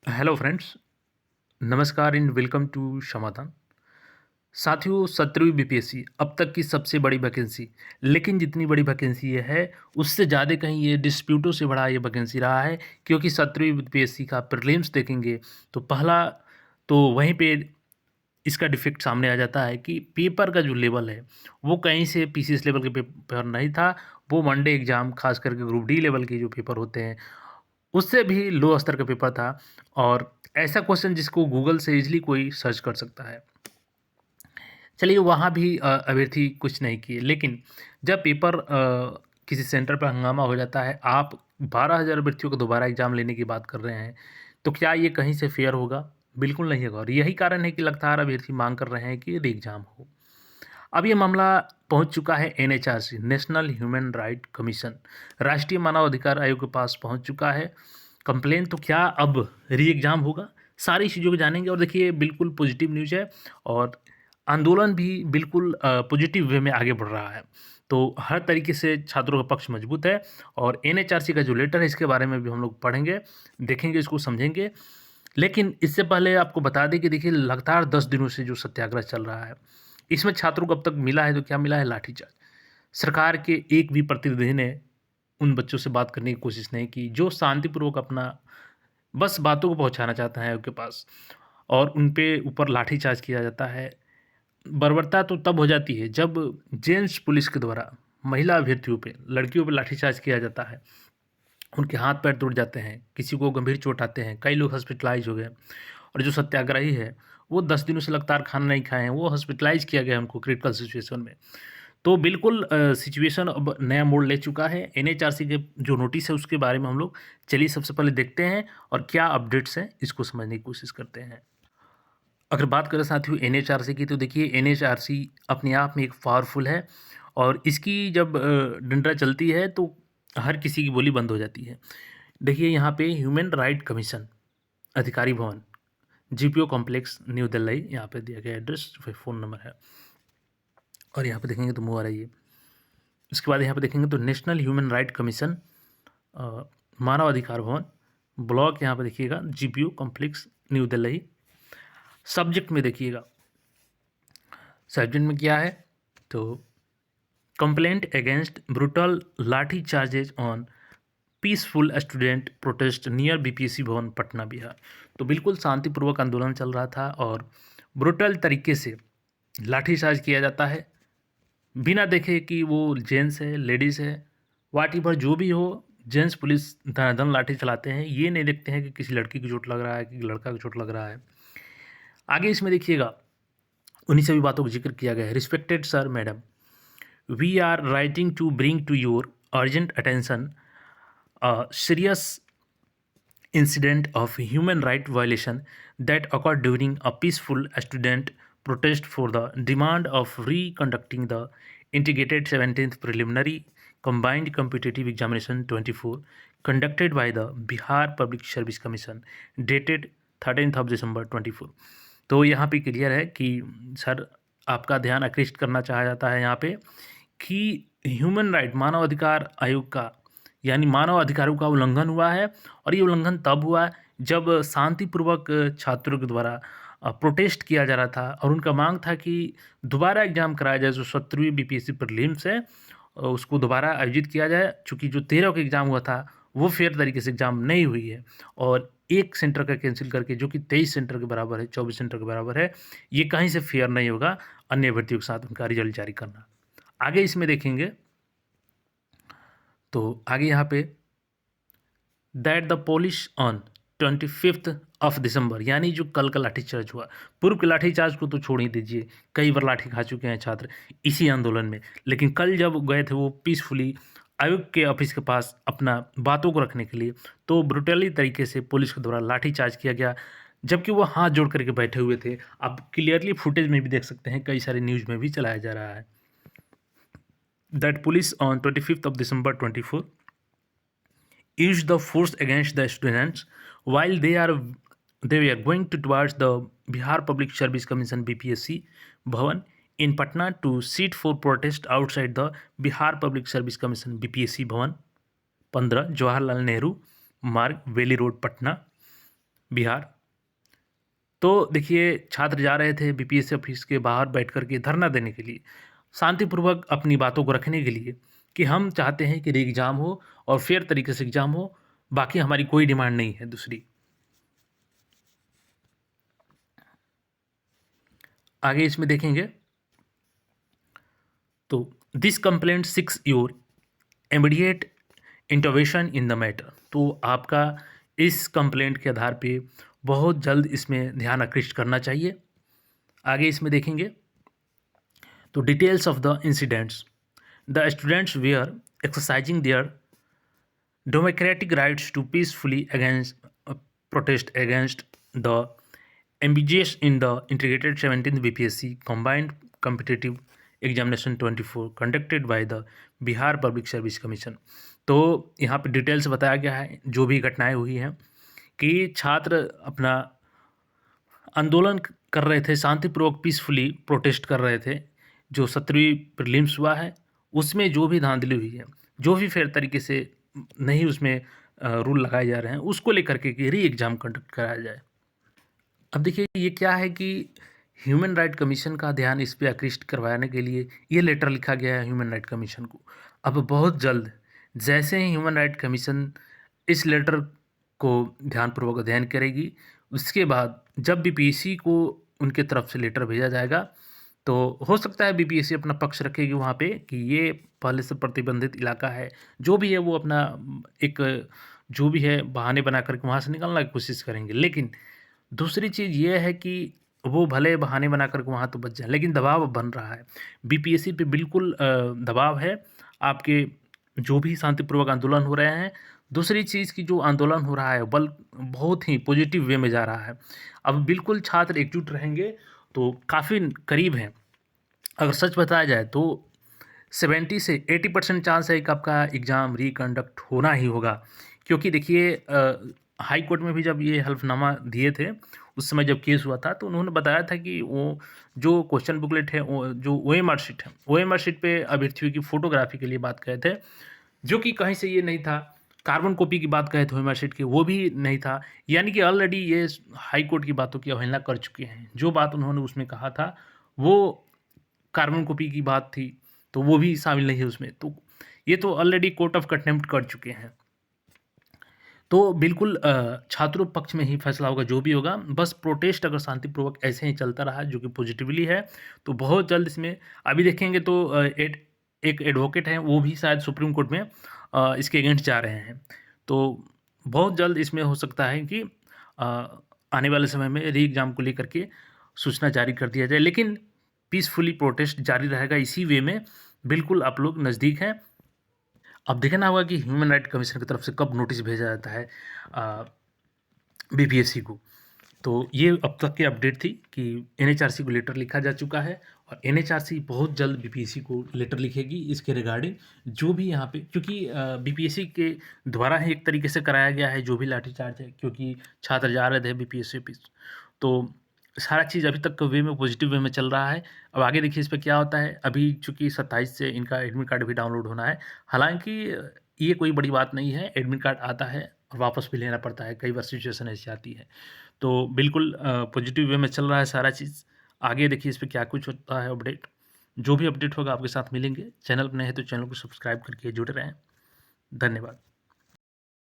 Hello friends, नमस्कार and welcome to समाधान। साथियों, 17वीं बीपीएससी अब तक की सबसे बड़ी वैकेंसी। लेकिन जितनी बड़ी वैकेंसी ये है, उससे ज़्यादा कहीं ये डिस्प्यूटों से बड़ा ये वैकेंसी रहा है। क्योंकि 17वीं बीपीएससी का प्रीलिम्स देखेंगे तो पहला तो वहीं पे इसका डिफेक्ट सामने आ जाता है कि पेपर का जो लेवल है, वो कहीं से पीसीएस लेवल के पेपर नहीं था। वो वनडे एग्ज़ाम, खास करके ग्रुप डी लेवल के जो पेपर होते हैं, उससे भी लो स्तर का पेपर था। और ऐसा क्वेश्चन जिसको गूगल से ईज़िली कोई सर्च कर सकता है। चलिए, वहाँ भी अभ्यर्थी कुछ नहीं किए। लेकिन जब पेपर किसी सेंटर पर हंगामा हो जाता है, आप 12,000 अभ्यर्थियों को दोबारा एग्ज़ाम लेने की बात कर रहे हैं, तो क्या ये कहीं से फेयर होगा? बिल्कुल नहीं होगा। और यही कारण है कि लगातार अभ्यर्थी मांग कर रहे हैं कि री एग्ज़ाम हो। अब ये मामला पहुंच चुका है NHRC, national human right commission, राष्ट्रीय मानव अधिकार आयोग के पास पहुंच चुका है कंप्लेन। तो क्या अब री एग्ज़ाम होगा? सारी चीज़ों को जानेंगे। और देखिए, बिल्कुल पॉजिटिव न्यूज़ है और आंदोलन भी बिल्कुल पॉजिटिव वे में आगे बढ़ रहा है। तो हर तरीके से छात्रों का पक्ष मजबूत है। और एनएचआरसी का जो लेटर है, इसके बारे में भी हम लोग पढ़ेंगे, देखेंगे, इसको समझेंगे। लेकिन इससे पहले आपको बता दें कि देखिए, लगातार 10 दिनों से जो सत्याग्रह चल रहा है, इसमें छात्रों को अब तक मिला है तो क्या मिला है? लाठीचार्ज। सरकार के एक भी प्रतिनिधि ने उन बच्चों से बात करने की कोशिश नहीं की, जो शांतिपूर्वक अपना बस बातों को पहुँचाना चाहता है उनके पास, और उन पे ऊपर लाठीचार्ज किया जाता है। बर्बरता तो तब हो जाती है जब जेन्ट्स पुलिस के द्वारा महिला अभ्यर्थियों पे, लड़कियों पे लाठीचार्ज किया जाता है। उनके हाथ पैर टूट जाते हैं, किसी को गंभीर चोट आते हैं, कई लोग हॉस्पिटलाइज़ हो गए। और जो सत्याग्रही है, वो 10 दिनों से लगातार खाना नहीं खाए हैं, वो हॉस्पिटलाइज़ किया गया है उनको क्रिटिकल सिचुएशन में। तो बिल्कुल सिचुएशन अब नया मोड़ ले चुका है। एनएचआरसी के जो नोटिस है, उसके बारे में हम लोग चलिए सबसे पहले देखते हैं और क्या अपडेट्स हैं, इसको समझने की कोशिश करते हैं। अगर बात करें साथियों एनएचआरसी की, तो देखिए, एनएचआरसी अपने आप में एक पावरफुल है। और इसकी जब डंडा चलती है तो हर किसी की बोली बंद हो जाती है। देखिए, यहाँ पे ह्यूमन राइट कमीशन, अधिकारी भवन, जीपीओ कॉम्प्लेक्स, न्यू दिल्ली, यहाँ पे दिया गया एड्रेस, फिर फ़ोन नंबर है। और यहाँ पे देखेंगे तो मुँह आ रही है। इसके बाद यहाँ पे देखेंगे तो नेशनल ह्यूमन राइट कमीशन, मानव अधिकार भवन, ब्लॉक, यहाँ पे देखिएगा GPO complex, new Delhi. Subject में देखिएगा, सब्जेक्ट में क्या है, तो कंप्लेंट अगेंस्ट ब्रूटल लाठी charges on peaceful student protest near BPSC भवन, पटना, बिहार। तो बिल्कुल शांतिपूर्वक आंदोलन चल रहा था और ब्रूटल तरीके से लाठीचार्ज किया जाता है, बिना देखे कि वो जेंट्स है, लेडीज़ है, वाट एवर जो भी हो। जेंट्स पुलिस धनाधन लाठी चलाते हैं, ये नहीं देखते हैं कि किसी लड़की की चोट लग रहा है कि लड़का की चोट लग रहा है। आगे इसमें देखिएगा, उन्हीं सभी बातों का जिक्र किया गया है। Respected sir, madam, we are writing to bring to your urgent attention serious incident of human right violation that occurred during a peaceful student protest for the demand of reconducting the integrated 17th preliminary combined competitive examination 24 conducted by the Bihar Public Service Commission dated 13th of December 24। तो यहाँ पे clear है कि sir, आपका ध्यान आकृष्ट करना चाहा जाता है यहाँ पे कि ह्यूमन राइट, मानव अधिकार आयोग का, यानी मानव अधिकारों का उल्लंघन हुआ है। और ये उल्लंघन तब हुआ जब शांतिपूर्वक छात्रों के द्वारा प्रोटेस्ट किया जा रहा था और उनका मांग था कि दोबारा एग्ज़ाम कराया जाए। जो 17वीं बीपीएससी प्रीलिम्स है, उसको दोबारा आयोजित किया जाए। चूँकि जो 13 का एग्ज़ाम हुआ था, वो फेयर तरीके से एग्ज़ाम नहीं हुई है। और एक सेंटर का कैंसिल करके, जो कि 23 सेंटर के बराबर है, 24 सेंटर के बराबर है, ये कहीं से फेयर नहीं होगा अन्य अभ्यर्थियों के साथ उनका रिजल्ट जारी करना। आगे इसमें देखेंगे तो आगे यहाँ पे that the police on 25th of December, यानी जो कल का लाठीचार्ज हुआ, पूर्व के लाठीचार्ज को तो छोड़ ही दीजिए, कई बार लाठी खा चुके हैं छात्र इसी आंदोलन में। लेकिन कल जब गए थे वो पीसफुली आयोग के ऑफिस के पास अपना बातों को रखने के लिए, तो ब्रुटली तरीके से पुलिस के द्वारा लाठीचार्ज किया गया, जबकि वो हाथ जोड़ करके बैठे हुए थे। आप क्लियरली फुटेज में भी देख सकते हैं, कई सारे न्यूज़ में भी चलाया जा रहा है। That police on 25th of December 24 used the force against the students while they were going towards the Bihar Public Service Commission BPSC Bhavan in Patna to sit for protest outside the Bihar Public Service Commission BPSC Bhavan 15 Jawaharlal Nehru Marg, Valley Road, Patna। Bihar. तो देखिए छात्र जा रहे थे BPSC office के बाहर बैठ कर के धरना देने के लिए, शांतिपूर्वक अपनी बातों को रखने के लिए कि हम चाहते हैं कि री एग्ज़ाम हो और फेयर तरीके से एग्ज़ाम हो, बाकी हमारी कोई डिमांड नहीं है दूसरी। आगे इसमें देखेंगे तो this complaint six your immediate intervention in the matter. तो आपका इस कंप्लेंट के आधार पे बहुत जल्द इसमें ध्यान आकृष्ट करना चाहिए। आगे इसमें देखेंगे तो details of the incidents. The students were exercising their democratic rights to peacefully against protest against the ambiguous in the integrated 17th BPSC combined competitive examination 24 conducted by the Bihar public service commission. तो यहाँ पे details बताया गया है जो भी घटनाएं हुई हैं कि छात्र अपना आंदोलन कर रहे थे, शांतिपूर्वक पीसफुली प्रोटेस्ट कर रहे थे। जो 17वीं प्रीलिम्स हुआ है उसमें जो भी धांधली हुई है, जो भी फेयर तरीके से नहीं उसमें रूल लगाए जा रहे हैं, उसको लेकर के कि री एग्ज़ाम कंडक्ट कराया जाए। अब देखिए ये क्या है कि ह्यूमन राइट कमीशन का ध्यान इस पे आकृष्ट करवाने के लिए ये लेटर लिखा गया है ह्यूमन राइट कमीशन को। अब बहुत जल्द जैसे ही ह्यूमन राइट कमीशन इस लेटर को ध्यानपूर्वक अध्ययन करेगी, उसके बाद जब बीपीएससी को उनके तरफ से लेटर भेजा जाएगा तो हो सकता है बीपीएससी अपना पक्ष रखेगी वहाँ पे कि ये पहले से प्रतिबंधित इलाका है, जो भी है वो अपना एक जो भी है बहाने बना करके वहाँ से निकलने की कोशिश करेंगे। लेकिन दूसरी चीज़ ये है कि वो भले बहाने बना करके वहाँ तो बच जाए, लेकिन दबाव बन रहा है बीपीएससी पे, बिल्कुल दबाव है आपके जो भी शांतिपूर्वक आंदोलन हो रहे हैं। दूसरी चीज़ की जो आंदोलन हो रहा है बल बहुत ही पॉजिटिव वे में जा रहा है। अब बिल्कुल छात्र एकजुट रहेंगे तो काफ़ी करीब हैं। अगर सच बताया जाए तो 70 से 80% चांस है कि आपका एग्ज़ाम रिकंडक्ट होना ही होगा। क्योंकि देखिए हाई कोर्ट में भी जब ये हल्फनामा दिए थे, उस समय जब केस हुआ था तो उन्होंने बताया था कि वो जो क्वेश्चन बुकलेट है, वो जो ओएमआर शीट है, ओएमआर शीट पे अभ्यर्थियों की फ़ोटोग्राफी के लिए बात कहे थे, जो कि कहीं से ये नहीं था। कार्बन कॉपी की बात कहे थे ओएमआर शीट की, वो भी नहीं था। यानी कि ऑलरेडी ये हाई कोर्ट की बातों की अवहेलना कर चुके हैं। जो बात उन्होंने उसमें कहा था वो कार्बन कॉपी की बात थी, तो वो भी शामिल नहीं है उसमें। तो ये तो ऑलरेडी कोर्ट ऑफ कंटेम्प्ट कर चुके हैं। तो बिल्कुल छात्रों पक्ष में ही फैसला होगा जो भी होगा। बस प्रोटेस्ट अगर शांतिपूर्वक ऐसे ही चलता रहा जो कि पॉजिटिवली है, तो बहुत जल्द इसमें अभी देखेंगे तो एक एडवोकेट हैं वो भी शायद सुप्रीम कोर्ट में इसके अगेंस्ट जा रहे हैं। तो बहुत जल्द इसमें हो सकता है कि आने वाले समय में री एग्ज़ाम को लेकर के सूचना जारी कर दिया जाए, लेकिन पीसफुली प्रोटेस्ट जारी रहेगा इसी वे में। बिल्कुल आप लोग नज़दीक हैं। अब देखना होगा कि ह्यूमन राइट कमीशन की तरफ से कब नोटिस भेजा जाता है बीपीएससी को। तो ये अब तक की अपडेट थी कि एनएचआरसी को लेटर लिखा जा चुका है और एनएचआरसी बहुत जल्द बीपीएससी को लेटर लिखेगी इसके रिगार्डिंग। जो भी यहाँ पे क्योंकि बीपीएससी के द्वारा ही एक तरीके से कराया गया है जो भी लाठीचार्ज है, क्योंकि छात्र जा रहे थे बीपीएससी ऑफिस। तो सारा चीज़ अभी तक वे में पॉजिटिव वे में चल रहा है। अब आगे देखिए इस पे क्या होता है। अभी चूँकि 27 से इनका एडमिट कार्ड भी डाउनलोड होना है। हालाँकि ये कोई बड़ी बात नहीं है, एडमिट कार्ड आता है और वापस भी लेना पड़ता है, कई बार सिचुएशन ऐसी आती है। तो बिल्कुल पॉजिटिव वे में चल रहा है सारा चीज़। आगे देखिए इस पे क्या कुछ होता है अपडेट। जो भी अपडेट होगा आपके साथ मिलेंगे। चैनल पर नए हैं तो चैनल को सब्सक्राइब करके जुड़े रहें। धन्यवाद।